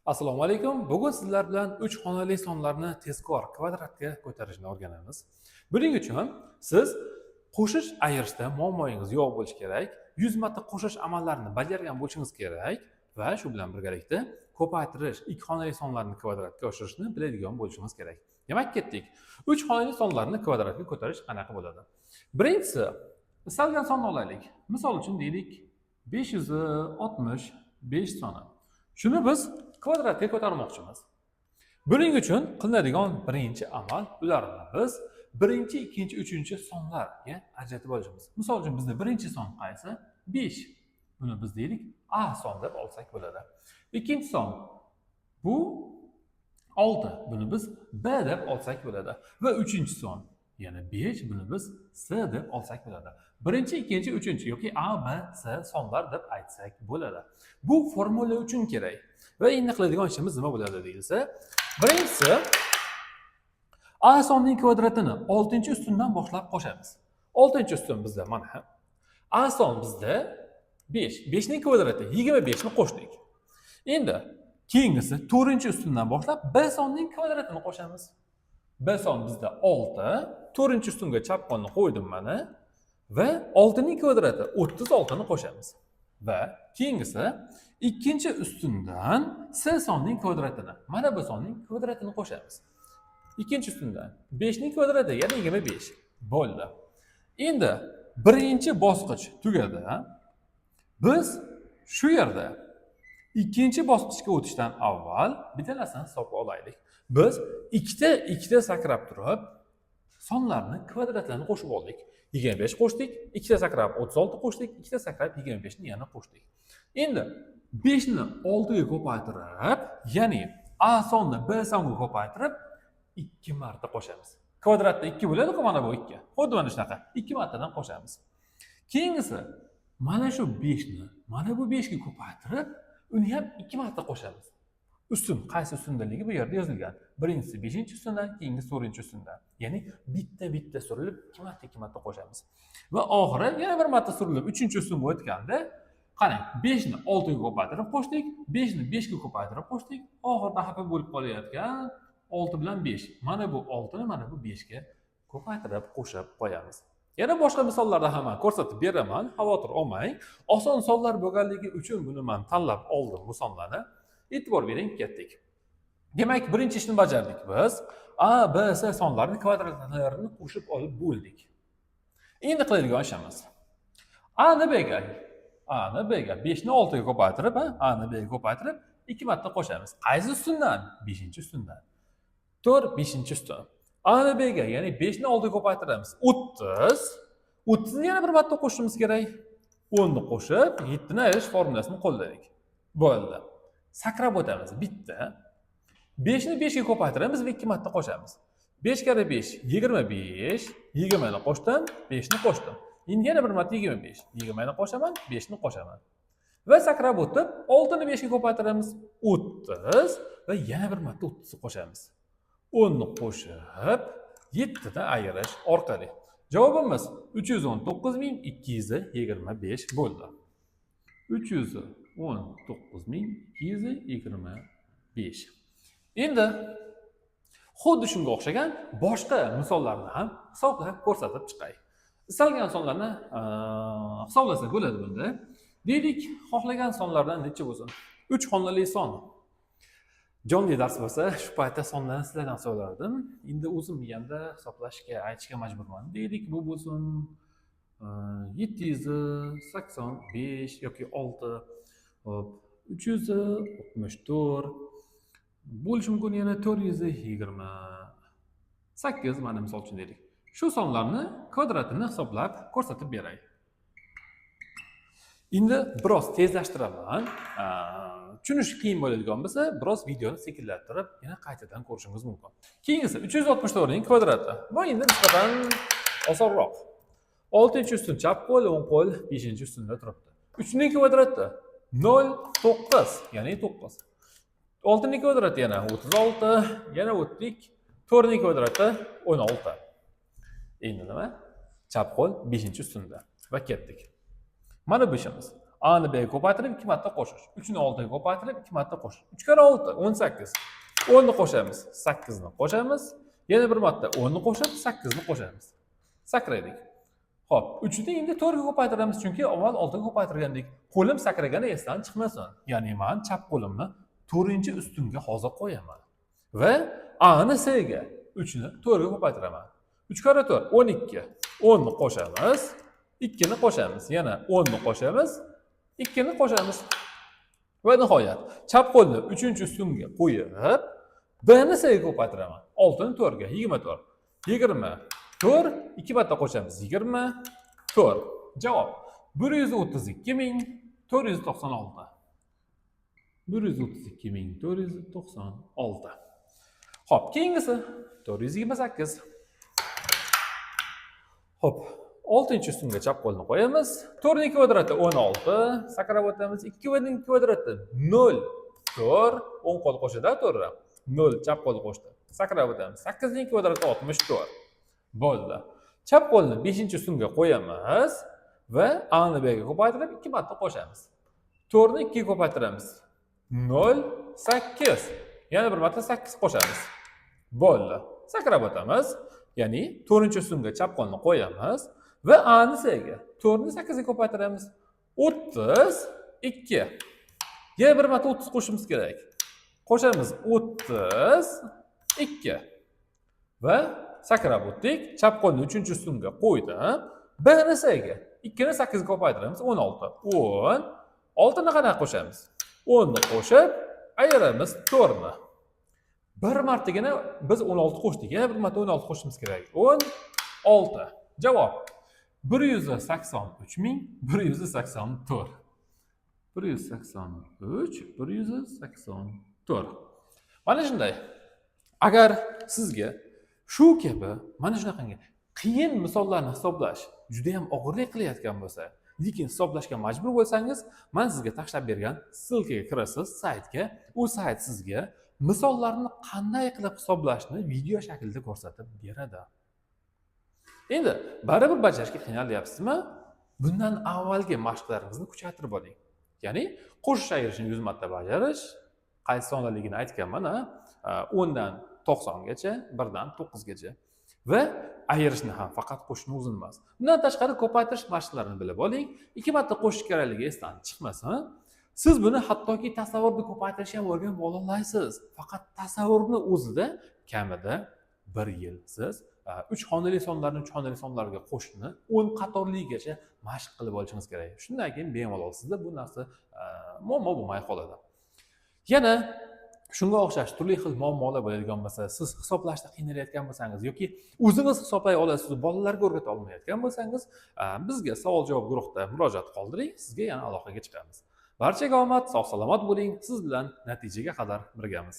Assalomu alaykum. Bugun sizlar bilan 3 xonali sonlarni tezkor kvadratga ko'tarishni o'rganamiz. Buning uchun siz qo'shish ayirishda muammoingiz yo'q bo'lishi kerak. 100 marta qo'shish amallarini bajargan bo'lishingiz kerak va shu bilan birgalikda ko'paytirish, 2 xonali sonlarni kvadratga oshirishni biladigan bo'lishingiz kerak. Demak, ketdik. 3 xonali sonlarni kvadratga ko'tarish qanaqa bo'ladi? Birinchisi, istalgan sonni olaylik. Misol uchun deylik 565 soni. Shuni biz kvadratga ko'tarmoqchimiz. Buning uchun qilinadigan birinchi amal ularni biz birinchi, ikkinchi, uchinchi sonlarga ajratib olishimiz. Misol uchun bizda birinchi son qaysi? 5. Buni biz deylik A son deb olsak bo'ladi. Ikkinchi son bu 6. Buni biz B deb olsak bo'ladi. Va uchinchi son yana 5. Buni biz S deb olsak bo'ladi. Birinchi, ikkinchi, uchinchi yoki A, B, S sonlar deb aytsak bo'ladi. Bu formula uchun kerak. Va endi qiladigan ishimiz nima bo'ladi deyilsa, birinchisi A sonning kvadratini 6-ustundan boshlab qo'shamiz. 6-ustun bizda mana A son bizda 5. 5 ning kvadrati 25 ni qo'shdik. Endi keyingisi 4-ustundan boshlab B sonning kvadratini qo'shamiz. B son bizda 6, 4-ustunga chap qo'lni qo'ydim mana va 6 ning kvadrati 36 ni qo'shamiz. Va keyingisi ikkinchi ustundan S sonning kvadratini, mana bu sonning kvadratini qo'shamiz. Ikkinchi ustundan 5 ning kvadrati yana 25 bo'ldi. Endi birinchi bosqich tugadi. Biz shu yerda ikkinchi bosqichga o'tishdan avval bitta narsani hisobga olaylik. Biz ikkita sakrab turib sonlarni kvadratlarini qo'shib oldik. 25 qo'shdik, ikkita sakrab 36 qo'shdik, ikkita sakrab 25 ni yana qo'shdik. Endi 5 ni 6 ga ko'paytirib, ya'ni A sonni B songa ko'paytirib 2 marta qo'shamiz. Kvadratda 2 bo'ladi-ku, mana bu 2. Xuddi mana shunaqa 2 martadan qo'shamiz. Keyingisi mana shu 5 ni mana bu 5 ga ko'paytirib, uni ham 2 marta qo'shamiz. Ustun qaysi ustundaligi bu yerda yozilgan. Birinchisi 5-ustundan, keyingisi 4-ustundan. Ya'ni bitta surilib 2 marta qo'shamiz. Va oxiri yana bir marta surilib 3-ustunga o'tganda, qarang, 5 ni 6 ga ko'paytirib qo'shdik, 5 ni 5 ga ko'paytirib qo'shdik, oxirida xafa bo'lib qolayotgan 6 bilan 5. Mana bu 6 ni mana bu 5 ga ko'paytirib qo'shib qo'yamiz. Yana boshqa misollarda ham ko'rsatib beraman, xavotir olmang. Oson sonlar bo'lganligi uchun buni men tanlab oldim bu sonlarni. E'tibor bering, ketdik. Demak, birinchi ishni bajardik biz. A, B, S sonlarini kvadratlarini qo'shib olib bo'ldik. Endi qiladigan ishimiz. A ni B ga 5 ni 6 ga ko'paytirib, A ni B ga ko'paytirib 2 marta qo'shamiz. Qaysi ustundan? 5-ustundan. 4 5-ustun. A ni B ga, ya'ni 5 ni 6 ga ko'paytiramiz. 30. 30 ni yana bir marta qo'shishimiz kerak. 10 ni qo'shib 7 ni ayirish formulasini qo'lladik. Bo'ldi. Sakrab o'tamiz bitta. 5 ni 5 ga ko'paytiramiz va 2 marta qo'shamiz. 5 kare 5 25. 20 ni qo'shdim, 5 ni qo'shdim. Endi yana bir marta 25. 20 ni qo'shaman, 5 ni qo'shaman. Va sakrab o'tib 6 ni 5 ga ko'paytiramiz, 30 va yana bir marta 30 ni qo'shamiz. 10 ni qo'shib 7 dan ayirish orqali javobimiz 319.225 bo'ldi. 319.225. Endi xuddi shunga o'xshagan boshqa misollarni ham hisoblab ko'rsatib chiqay. Istalgan sonlarni hisoblasak bo'ladi bunda. Deylik, xohlagan sonlardan necha bo'lsin? 3 xonali son. Jonli dars bo'lsa, shu paytda sonlarni sizlardan so'radim. Endi o'zim yanda hisoblashga, aytishga majburman. Deylik, bu bo'lsin 785 yoki 6, 364 bo'lishi mumkin, yana 428 mana misol uchun deylik. Shu sonlarni kvadratini hisoblab ko'rsatib beray. Endi biroz tezlashtiraman. Tushunish qiyin bo'ladigan bo'lsa, biroz videoni sekinlashtirib, yana qaytadan ko'rishingiz mumkin. Keyingisi 364 ning kvadrati. Bu endi nisbatan osonroq. 6-ustun chap qo'l, o'ng qo'l 5-ustunda turibdi. 3 ning kvadrati 0, 9, ya'ni 9. 6 ning kvadrati yana 36, yana o'tdik. 4 ning kvadrati 16. Endi nima? Chap qo'l 5-ustunda va ketdik. Mana bu ishimiz. A ni B'ga ko'paytirib 2 marta qo'shish. 3 ni 6 ga ko'paytirib 2 marta qo'shish. 3 kere 6 18. 10 ni qo'shamiz, 8 ni qo'shamiz. Yana bir marta 10 ni qo'shib 8 ni qo'shamiz. Sakraydik. Xo'p, 3 ni endi 4 ga ko'paytiramiz, chunki avval 6 ga ko'paytirgandik. Qo'lim sakragani esdan chiqmasin. Ya'ni men chap qo'limni 4-ustunga hozir qo'yaman. Va A ni C ga 3 ni 4 ga ko'paytiraman. 3 kere 4 12. 10 ni qo'shamiz, 2 ni qo'shamiz, yana 10 ni qo'shamiz, 2 ni qo'shamiz. Va nihoyat, chap qo'lni 3-ustunga qo'yib, B ni C ga ko'paytiraman. 6 ni 4 ga 24. 24 2 marta qo'shamiz 24. Javob 132.496. 132.496. Xo'p, keyingisi 428. Xo'p, 6-ustunga chap qo'lni qo'yamiz. 4 ning kvadrati 16, sakrab o'tamiz. 2 ning kvadrati 0. 4, 10 qo'l qo'shadi, to'g'ri. 0 chap qo'l qo'shdi. Sakrab o'tamiz. 8 ning kvadrati 64. Bo'ldi. Chap qo'lni 5-ustunga qo'yamiz va A ni B ga ko'paytirib 2 marta qo'shamiz. 4 ni 2 ga ko'paytiramiz. 0 8. Yana bir marta 8 qo'shamiz. Bo'ldi. Sakrab o'tamiz. Ya'ni 4-ustunga chap qo'lni qo'yamiz va A ni C ga 4 ni 8 ga ko'paytiramiz. 32. Yana bir marta 30 qo'shimiz kerak. Qo'shamiz 32 va sakrab o'tdik. Chap qo'lni 3-ustunga qo'ydim. B ni C ga 2 ni 8 ga ko'paytiramiz. 16. 10. 6 ni qanaqa qo'shamiz? 10 ni qo'shib ayiramiz 4 ni. Bir martagina biz 16 qo'shdik. Yana bir marta 16 qo'shimiz kerak. 16. Javob 183.184. 184. Mana shunday. Agar sizga shu kabi mana shunaqangi qiyin misollarni hisoblash juda ham og'irlik qilayotgan bo'lsa, lekin hisoblashga majbur bo'lsangiz, men sizga tashlab bergan ssilkaga kirasiz, saytga. U sayt sizga misollarni qanday qilib hisoblashni video shaklida ko'rsatib beradi. Endi baribir bajarishga qiynalyapsizmi? Bundan avvalgi mashqlaringizni kuchaytirib oling. Ya'ni qo'shish ayirishni 100 marta bajarish, qaysi sonliligini aytganman, 10 dan 90 gacha, 1 dan 9 gacha. Va ayirishni ham faqat qo'shishni o'zin emas. Bundan tashqari ko'paytirish mashqlarini bilib oling. 2 marta qo'shish kerakligi esdan chiqmasin. Siz buni hattoki tasavvurni ko'paytirishni ham o'rganib olaysiz. Faqat tasavvurni o'zida kamida 1 yil siz 3 xonali sonlarni 3 xonali sonlarga qo'shishni 10 qatorligacha mashq qilib olishingiz kerak. Shundan keyin bemalol sizda bu narsa muammo bo'lmay qoladi. Yana shunga o'xshash turli xil muammolar bo'ladigan bo'lsa, siz hisoblashda qiynalayotgan bo'lsangiz yoki o'zingiz hisoblay olasiz, bolalarga o'rgata olmayotgan bo'lsangiz, bizga savol-javob guruhida murojaat qoldiring, sizga yana aloqaga chiqamiz. Barchaga omad, sog' salomat bo'ling. Siz bilan natijaga qadar birgamiz.